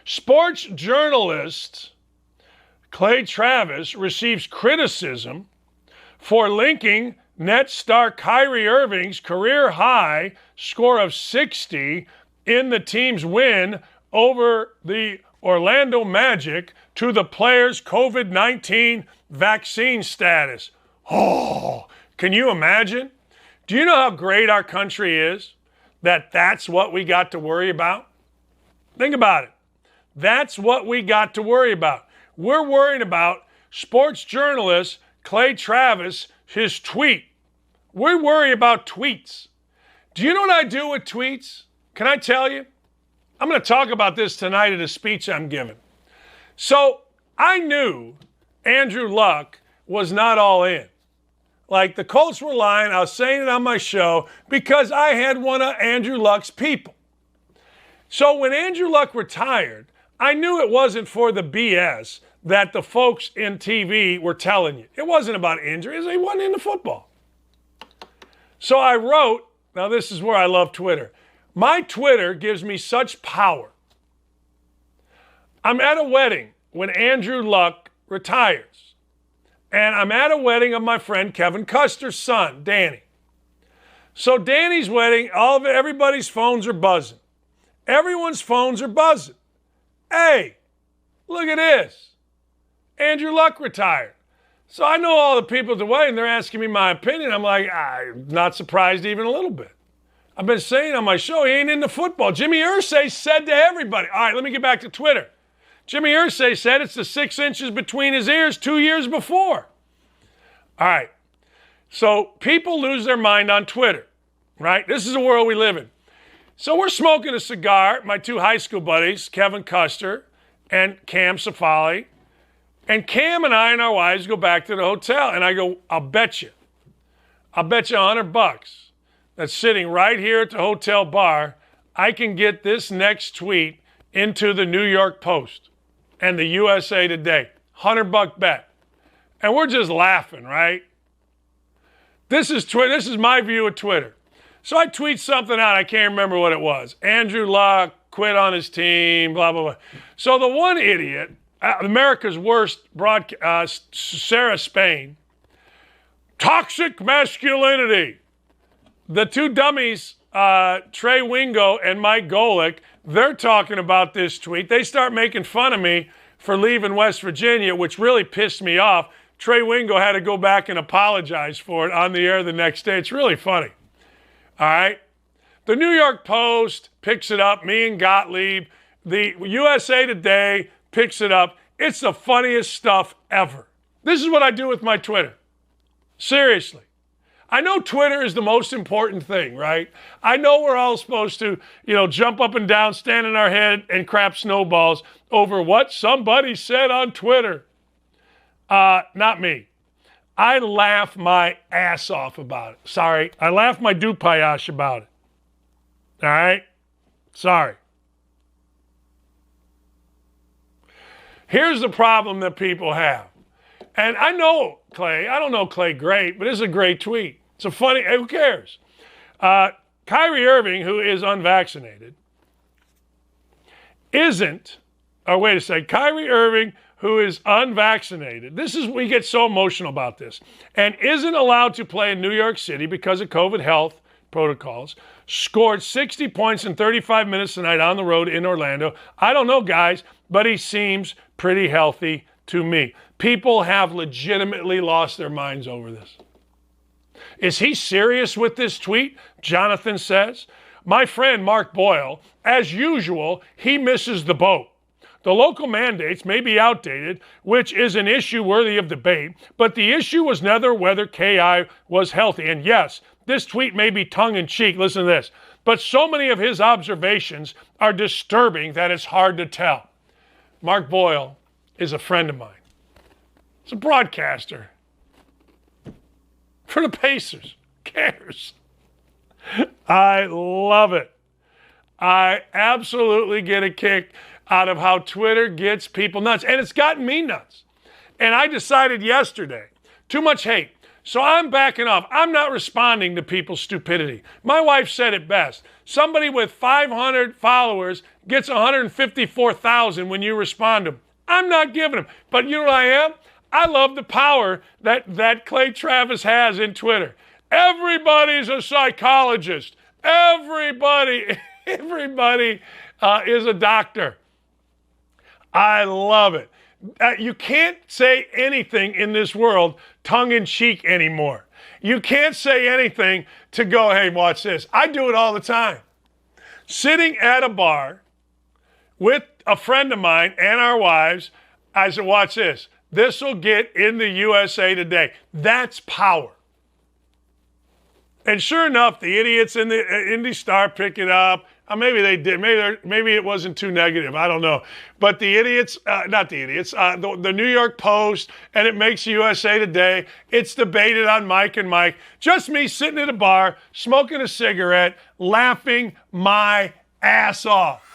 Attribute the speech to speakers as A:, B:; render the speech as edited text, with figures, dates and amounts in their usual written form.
A: Sports journalist Clay Travis receives criticism for linking Nets star Kyrie Irving's career-high score of 60 in the team's win over the Orlando Magic to the player's COVID-19 vaccine status. Oh, can you imagine? Do you know how great our country is that that's what we got to worry about? Think about it. That's what we got to worry about. We're worried about sports journalist Clay Travis, his tweet. We worry about tweets. Do you know what I do with tweets? Can I tell you? I'm going to talk about this tonight at a speech I'm giving. So I knew Andrew Luck was not all in. Like the Colts were lying. I was saying it on my show because I had one of Andrew Luck's people. So when Andrew Luck retired, I knew it wasn't for the BS that the folks in TV were telling you. It wasn't about injuries. He wasn't into football. So I wrote, now this is where I love Twitter. My Twitter gives me such power. I'm at a wedding when Andrew Luck retires. And I'm at a wedding of my friend Kevin Custer's son, Danny. So Danny's wedding, everybody's phones are buzzing. Everyone's phones are buzzing. Hey, look at this. Andrew Luck retired. So I know all the people at the wedding, they're asking me my opinion. I'm like, I'm not surprised even a little bit. I've been saying on my show, he ain't into football. Jimmy Irsay said to everybody. All right, let me get back to Twitter. Jimmy Irsay said it's the 6 inches between his ears 2 years before. All right, so people lose their mind on Twitter, right? This is the world we live in. So we're smoking a cigar, my two high school buddies, Kevin Custer and Cam Safali. And Cam and I and our wives go back to the hotel, and I go, I'll bet you $100 that's sitting right here at the hotel bar, I can get this next tweet into the New York Post and the USA Today. $100 bet. And we're just laughing, right? This is my view of Twitter. So I tweet something out, I can't remember what it was. Andrew Luck quit on his team, blah, blah, blah. So the one idiot, America's worst broadcast, Sarah Spain, toxic masculinity. The two dummies, Trey Wingo and Mike Golick, they're talking about this tweet. They start making fun of me for leaving West Virginia, which really pissed me off. Trey Wingo had to go back and apologize for it on the air the next day. It's really funny. All right? The New York Post picks it up, me and Gottlieb. The USA Today picks it up. It's the funniest stuff ever. This is what I do with my Twitter. Seriously. I know Twitter is the most important thing, right? I know we're all supposed to, jump up and down, stand on our head, and crap snowballs over what somebody said on Twitter. Not me. I laugh my ass off about it. Sorry. I laugh my dupayash about it. All right? Sorry. Here's the problem that people have. And I know Clay. I don't know Clay great, but it's a great tweet. It's a funny, who cares? Kyrie Irving, who is unvaccinated, Kyrie Irving, who is unvaccinated, we get so emotional about this, and isn't allowed to play in New York City because of COVID health protocols, scored 60 points in 35 minutes tonight on the road in Orlando. I don't know, guys, but he seems pretty healthy to me. People have legitimately lost their minds over this. Is he serious with this tweet? Jonathan says. My friend Mark Boyle, as usual, he misses the boat. The local mandates may be outdated, which is an issue worthy of debate, but the issue was never whether KI was healthy. And yes, this tweet may be tongue-in-cheek, listen to this, but so many of his observations are disturbing that it's hard to tell. Mark Boyle is a friend of mine. He's a broadcaster for the Pacers. Who cares? I love it. I absolutely get a kick out of how Twitter gets people nuts. And it's gotten me nuts. And I decided yesterday, too much hate. So I'm backing off. I'm not responding to people's stupidity. My wife said it best. Somebody with 500 followers gets 154,000 when you respond to them. I'm not giving them. But you know what I am? I love the power that Clay Travis has in Twitter. Everybody's a psychologist. Everybody is a doctor. I love it. You can't say anything in this world tongue-in-cheek anymore. You can't say anything to go, hey, watch this. I do it all the time. Sitting at a bar with a friend of mine and our wives, I said, watch this. This will get in the USA Today. That's power. And sure enough, the idiots in the Indy Star pick it up. Maybe they did. Maybe it wasn't too negative. I don't know. But the idiots, not the idiots, the New York Post, and it makes USA Today. It's debated on Mike and Mike. Just me sitting at a bar, smoking a cigarette, laughing my ass off.